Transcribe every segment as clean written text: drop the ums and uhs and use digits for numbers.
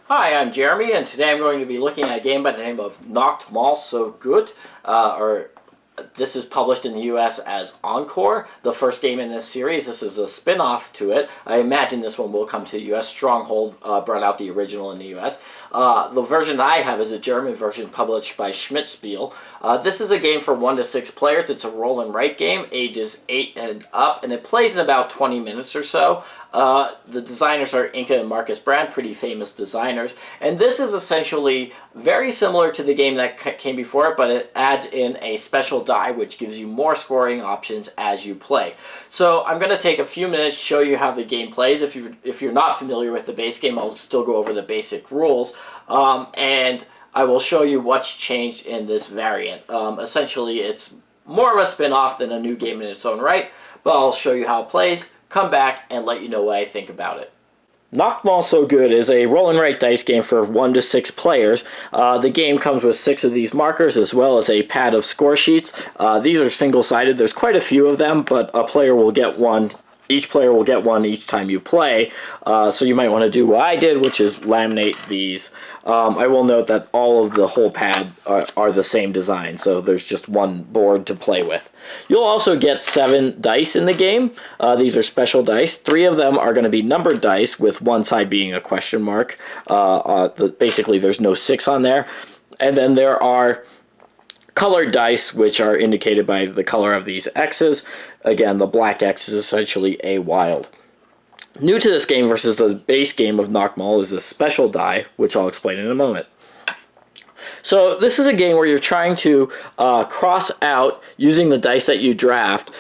Hi, I'm Jeremy, and today I'm going to be looking at a game by the name of Noch Mal So Gut, or this is published in the US as Encore, the first game in this series. This is a spin-off to it. I imagine this one will come to the US. Stronghold brought out the original in the US. The version I have is a German version published by Schmidt-Spiel. This is a game for 1 to 6 players. It's a roll and write game, ages 8 and up, and it plays in about 20 minutes or so. The designers are Inka and Markus Brand, pretty famous designers, and this is essentially very similar to the game that came before it, but it adds in a special die which gives you more scoring options as you play. So I'm going to take a few minutes to show you how the game plays. If you're not familiar with the base game, I'll still go over the basic rules, and I will show you what's changed in this variant. Essentially, it's more of a spin-off than a new game in its own right, but I'll show you how it plays, come back, and let you know what I think about it. Noch Mal So Good is a roll and write dice game for 1 to 6 players. The game comes with 6 of these markers as well as a pad of score sheets. These are single-sided. There's quite a few of them, but a player will get one. Each player will get one each time you play, so you might want to do what I did, which is laminate these. I will note that all of the whole pad are the same design, so there's just one board to play with. You'll also get 7 dice in the game. These are special dice. 3 of them are going to be numbered dice, with one side being a question mark. Basically, there's no 6 on there. And then there are colored dice, which are indicated by the color of these X's. Again, the black X is essentially a wild. New to this game versus the base game of Noch Mal is this special die, which I'll explain in a moment. So this is a game where you're trying to cross out, using the dice that you draft,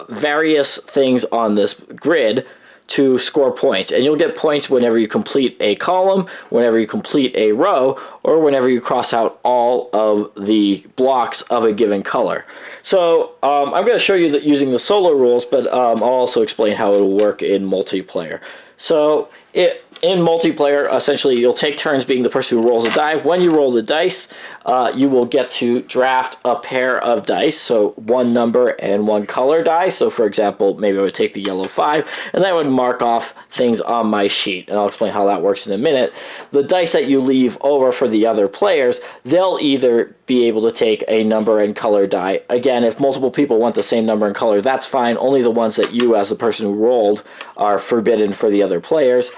various things on this grid to score points. And you'll get points whenever you complete a column, whenever you complete a row, or whenever you cross out all of the blocks of a given color. So I'm going to show you that using the solo rules, but I'll also explain how it will work in multiplayer. So in multiplayer, essentially, you'll take turns being the person who rolls a die. When you roll the dice, you will get to draft a pair of dice, so one number and one color die. So, for example, maybe I would take the yellow 5, and that would mark off things on my sheet, and I'll explain how that works in a minute. The dice that you leave over for the other players, they'll either be able to take a number and color die. Again, if multiple people want the same number and color, that's fine. Only the ones that you, as the person who rolled, are forbidden for the other players.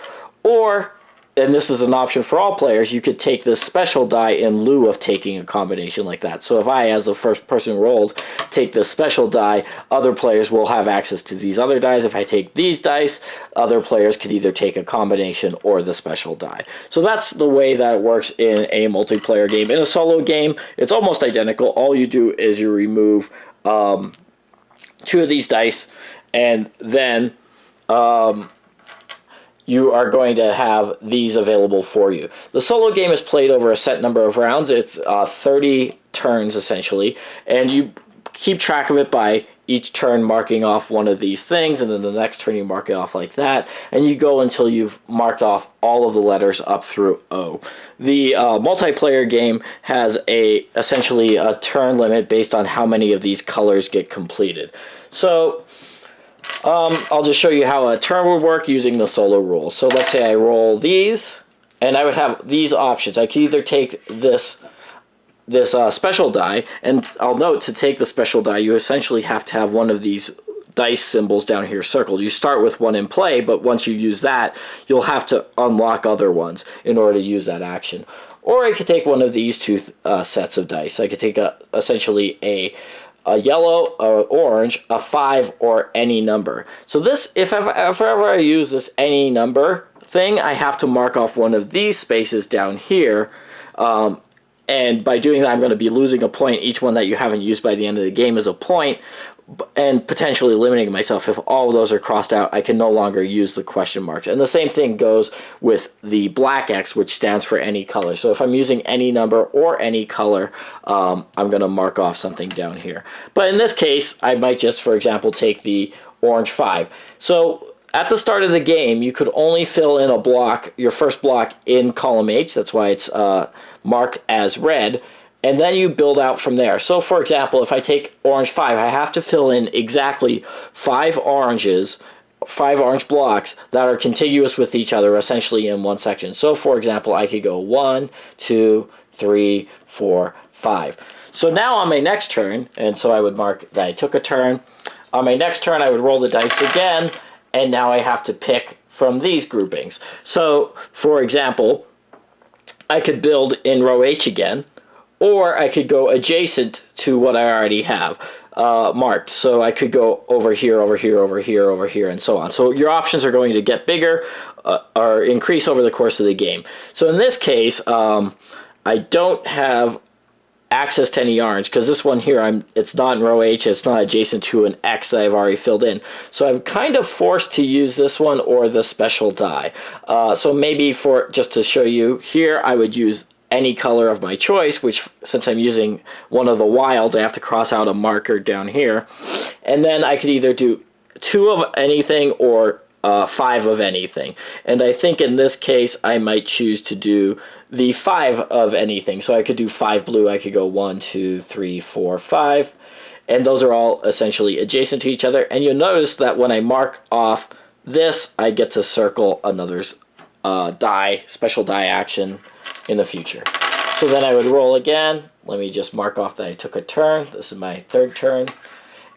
Or, and this is an option for all players, you could take this special die in lieu of taking a combination like that. So if I, as the first person rolled, take this special die, other players will have access to these other dice. If I take these dice, other players could either take a combination or the special die. So that's the way that it works in a multiplayer game. In a solo game, it's almost identical. All you do is you remove 2 of these dice, and then you are going to have these available for you. The solo game is played over a set number of rounds. It's 30 turns, essentially, and you keep track of it by each turn marking off one of these things, and then the next turn you mark it off like that, and you go until you've marked off all of the letters up through O. The multiplayer game has essentially a turn limit based on how many of these colors get completed. So I'll just show you how a turn would work using the solo rules. So let's say I roll these, and I would have these options. I could either take this special die, and I'll note, to take the special die, you essentially have to have one of these dice symbols down here circled. You start with one in play, but once you use that, you'll have to unlock other ones in order to use that action. Or I could take one of these 2 sets of dice. I could take essentially a yellow, orange, a 5, or any number. So this, if ever I use this any number thing, I have to mark off one of these spaces down here, and by doing that, I'm going to be losing a point. Each one that you haven't used by the end of the game is a point, and potentially limiting myself. If all of those are crossed out, I can no longer use the question marks. And the same thing goes with the black X, which stands for any color. So if I'm using any number or any color, I'm going to mark off something down here. But in this case, I might just, for example, take the orange 5. So at the start of the game, you could only fill in a block, your first block, in column H. That's why it's marked as red. And then you build out from there. So, for example, if I take orange 5, I have to fill in exactly 5 oranges 5 orange blocks that are contiguous with each other, essentially in one section. So, for example, I could go 1, 2, 3, 4, 5. So now on my next turn, and so I would mark that I took a turn. On my next turn, I would roll the dice again, and now I have to pick from these groupings. So, for example, I could build in row H again, or I could go adjacent to what I already have marked. So I could go over here, over here, over here, over here, and so on. So your options are going to get bigger or increase over the course of the game. So in this case, I don't have access to any orange because this one here, it's not in row H, it's not adjacent to an X that I've already filled in. So I'm kind of forced to use this one or the special die. So maybe for just to show you here, I would use any color of my choice, which since I'm using one of the wilds, I have to cross out a marker down here. And then I could either do 2 of anything or 5 of anything. And I think in this case, I might choose to do the 5 of anything. So I could do 5 blue. I could go 1, 2, 3, 4, 5. And those are all essentially adjacent to each other. And you'll notice that when I mark off this, I get to circle another special die action in the future. So then I would roll again. Let me just mark off that I took a turn. This is my 3rd turn.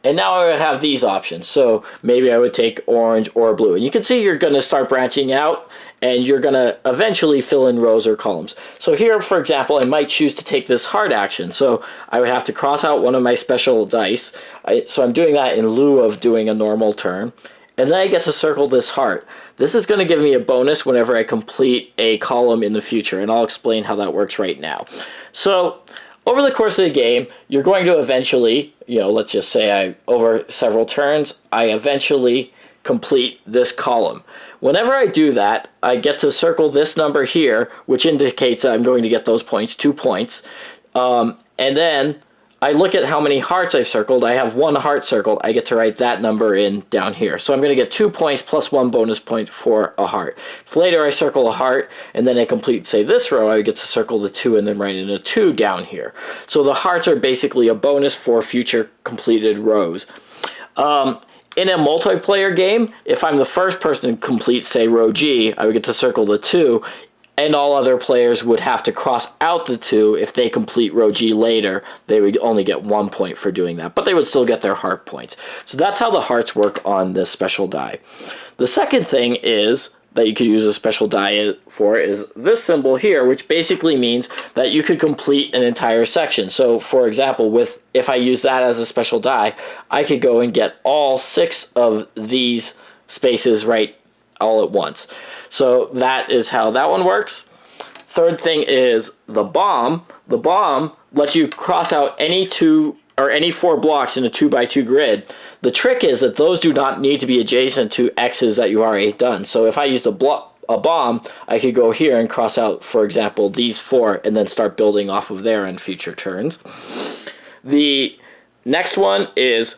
And now I would have these options. So maybe I would take orange or blue. And you can see you're going to start branching out, and you're going to eventually fill in rows or columns. So here, for example, I might choose to take this heart action. So I would have to cross out one of my special dice. So I'm doing that in lieu of doing a normal turn. And then I get to circle this heart. This is going to give me a bonus whenever I complete a column in the future, and I'll explain how that works right now. So over the course of the game, you're going to eventually, let's just say over several turns, I eventually complete this column. Whenever I do that, I get to circle this number here, which indicates that I'm going to get those points, 2 points. And then I look at how many hearts I've circled. I have 1 heart circled. I get to write that number in down here. So I'm going to get 2 points plus 1 bonus point for a heart. If later I circle a heart and then I complete, say, this row, I get to circle the 2 and then write in a 2 down here. So the hearts are basically a bonus for future completed rows. In a multiplayer game, if I'm the first person to complete, say, row G, I would get to circle the 2. And all other players would have to cross out the 2 if they complete row G later. They would only get 1 point for doing that, but they would still get their heart points. So that's how the hearts work on this special die. The second thing is that you could use a special die for is this symbol here, which basically means that you could complete an entire section. So for example, if I use that as a special die, I could go and get all 6 of these spaces right all at once. So that is how that one works. Third thing is the bomb. The bomb lets you cross out any 2 or any 4 blocks in a 2x2 grid. The trick is that those do not need to be adjacent to X's that you've already done. So if I used a bomb, I could go here and cross out, for example, these 4 and then start building off of there in future turns. The next one is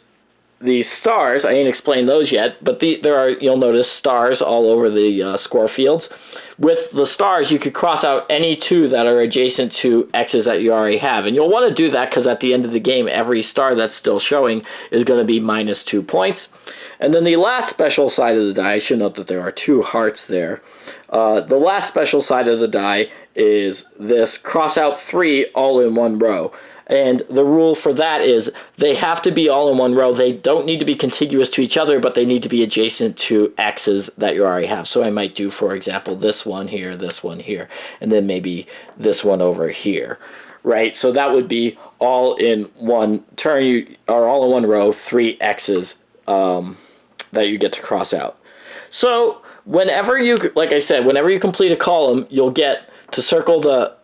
these stars. I ain't explained those yet, but you'll notice stars all over the score fields. With the stars, you could cross out any 2 that are adjacent to X's that you already have. And you'll want to do that because at the end of the game, every star that's still showing is going to be minus 2 points. And then the last special side of the die, I should note that there are 2 hearts there. The last special side of the die is this cross out 3 all in one row. And the rule for that is they have to be all in one row. They don't need to be contiguous to each other, but they need to be adjacent to X's that you already have. So I might do, for example, this one here, and then maybe this one over here, right? So that would be all in one turn, or all in one row, 3 X's that you get to cross out. So whenever like I said, whenever you complete a column, you'll get to circle the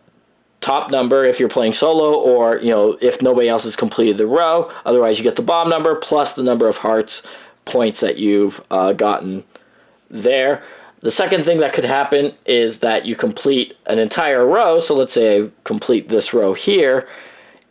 top number if you're playing solo, or if nobody else has completed the row. Otherwise, you get the bomb number plus the number of hearts points that you've gotten there. The second thing that could happen is that you complete an entire row. So let's say I complete this row here.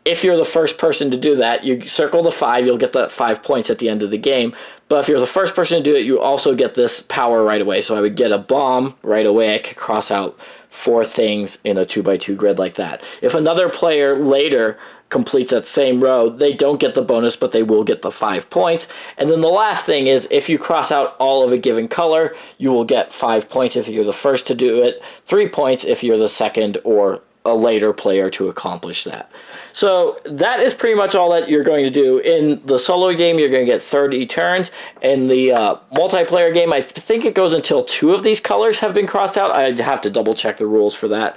If you're the first person to do that, you circle the 5, you'll get that 5 points at the end of the game. But if you're the first person to do it, you also get this power right away. So I would get a bomb right away. I could cross out 4 things in a 2x2 grid like that. If another player later completes that same row, they don't get the bonus, but they will get the 5 points. And then the last thing is, if you cross out all of a given color, you will get 5 points if you're the first to do it, 3 points if you're the second or a later player to accomplish that. So that is pretty much all that you're going to do. In the solo game, you're going to get 30 turns. In the multiplayer game, I think it goes until 2 of these colors have been crossed out. I'd have to double check the rules for that.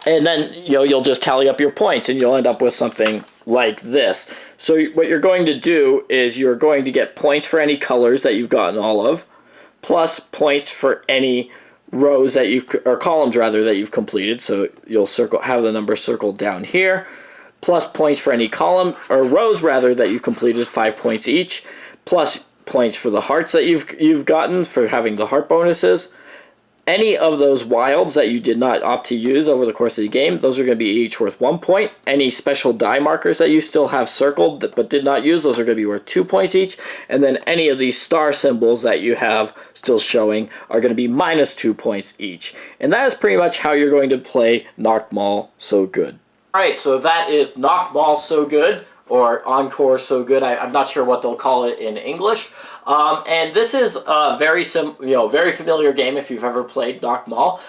And then you'll just tally up your points, and you'll end up with something like this. So what you're going to do is you're going to get points for any colors that you've gotten all of, plus points for any rows that or columns rather, that you've completed. So you'll have the number circled down here, plus points for any column or rows rather that you've completed, 5 points each, plus points for the hearts that you've gotten for having the heart bonuses. Any of those wilds that you did not opt to use over the course of the game, those are going to be each worth 1 point. Any special die markers that you still have circled but did not use, those are going to be worth 2 points each. And then any of these star symbols that you have still showing are going to be minus 2 points each. And that is pretty much how you're going to play Noch Mal So Good. Alright, so that is Noch Mal So Good, or Encore So Good. I'm not sure what they'll call it in English. And this is a very familiar game if you've ever played Noch Mal,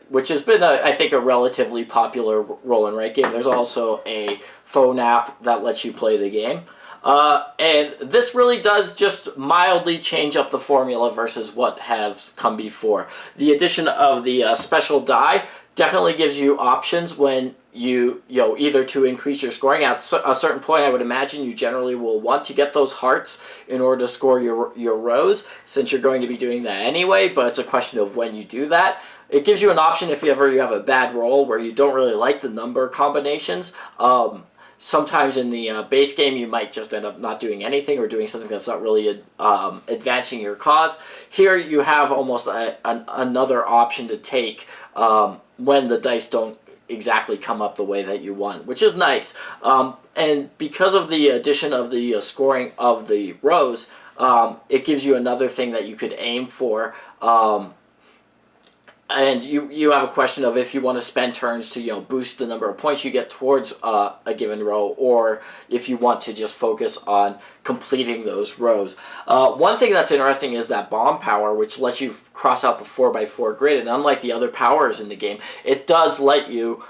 which has been, I think, a relatively popular roll and write game. There's also a phone app that lets you play the game. And this really does just mildly change up the formula versus what has come before. The addition of the special die definitely gives you options when you either to increase your scoring. At a certain point, I would imagine you generally will want to get those hearts in order to score your rows, since you're going to be doing that anyway, but it's a question of when you do that. It gives you an option if you have a bad roll where you don't really like the number combinations. Sometimes in the base game, you might just end up not doing anything or doing something that's not really advancing your cause. Here, you have almost another option to take when the dice don't exactly come up the way that you want, which is nice. And because of the addition of the scoring of the rows, it gives you another thing that you could aim for. And you have a question of if you want to spend turns to boost the number of points you get towards a given row, or if you want to just focus on completing those rows. One thing that's interesting is that bomb power, which lets you cross out the 4x4 grid, and unlike the other powers in the game, it does let you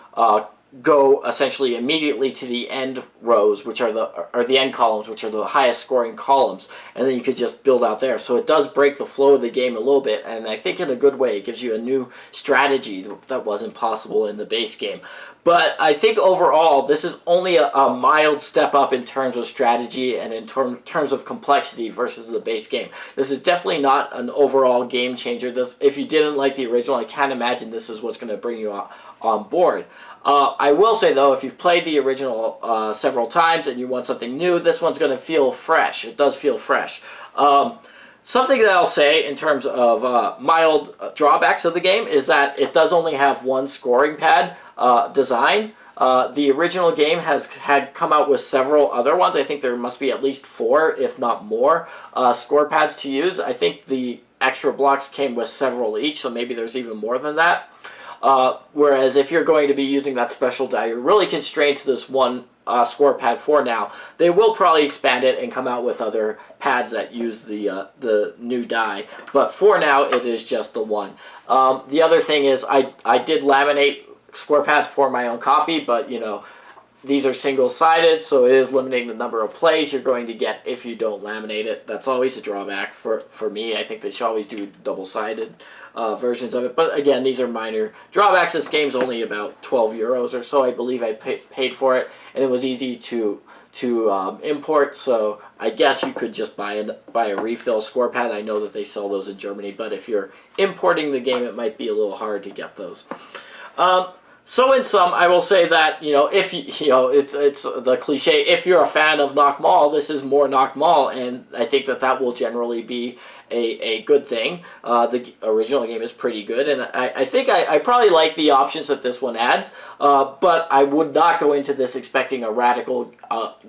go essentially immediately to the end rows, which are the end columns, which are the highest scoring columns, and then you could just build out there. So it does break the flow of the game a little bit, and I think in a good way. It gives you a new strategy that wasn't possible in the base game. But I think overall, this is only a mild step up in terms of strategy and in terms of complexity versus the base game. This is definitely not an overall game changer. If you didn't like the original, I can't imagine this is what's going to bring you on board. I will say, though, if you've played the original several times and you want something new, this one's going to feel fresh. It does feel fresh. Something that I'll say in terms of mild drawbacks of the game is that it does only have one scoring pad design. The original game had come out with several other ones. I think there must be at least 4, if not more, score pads to use. I think the extra blocks came with several each, so maybe there's even more than that. Whereas if you're going to be using that special die, you're really constrained to this one score pad for now. They will probably expand it and come out with other pads that use the new die, but for now it is just the one. The other thing is I did laminate score pads for my own copy, but these are single-sided, so it is limiting the number of plays you're going to get if you don't laminate it. That's always a drawback for me. I think they should always do double-sided versions of it. But again, these are minor drawbacks. This game's only about 12 euros or so, I believe I paid for it, and it was easy to import, so I guess you could just buy a refill score pad. I know that they sell those in Germany, but if you're importing the game, it might be a little hard to get those. So in sum, I will say that, if it's the cliche. If you're a fan of Noch Mal, this is more Noch Mal, and I think that will generally be a good thing. The original game is pretty good, and I think I probably like the options that this one adds. But I would not go into this expecting a radical,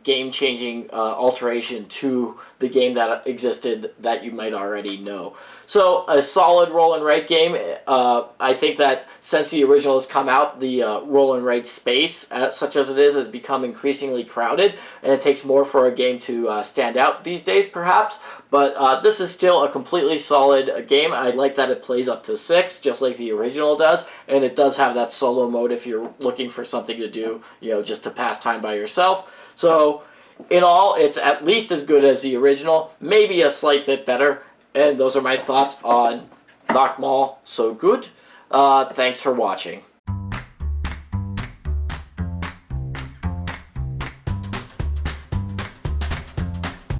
game-changing alteration to the game that existed that you might already know. So a solid roll and write game. I think that since the original has come out, the roll and write space, such as it is, has become increasingly crowded, and it takes more for a game to stand out these days, perhaps. But this is still a completely solid game. I like that it plays up to 6, just like the original does, and it does have that solo mode if you're looking for something to do, just to pass time by yourself. So in all, it's at least as good as the original, maybe a slight bit better. And those are my thoughts on Noch Mal So Gut. Thanks for watching.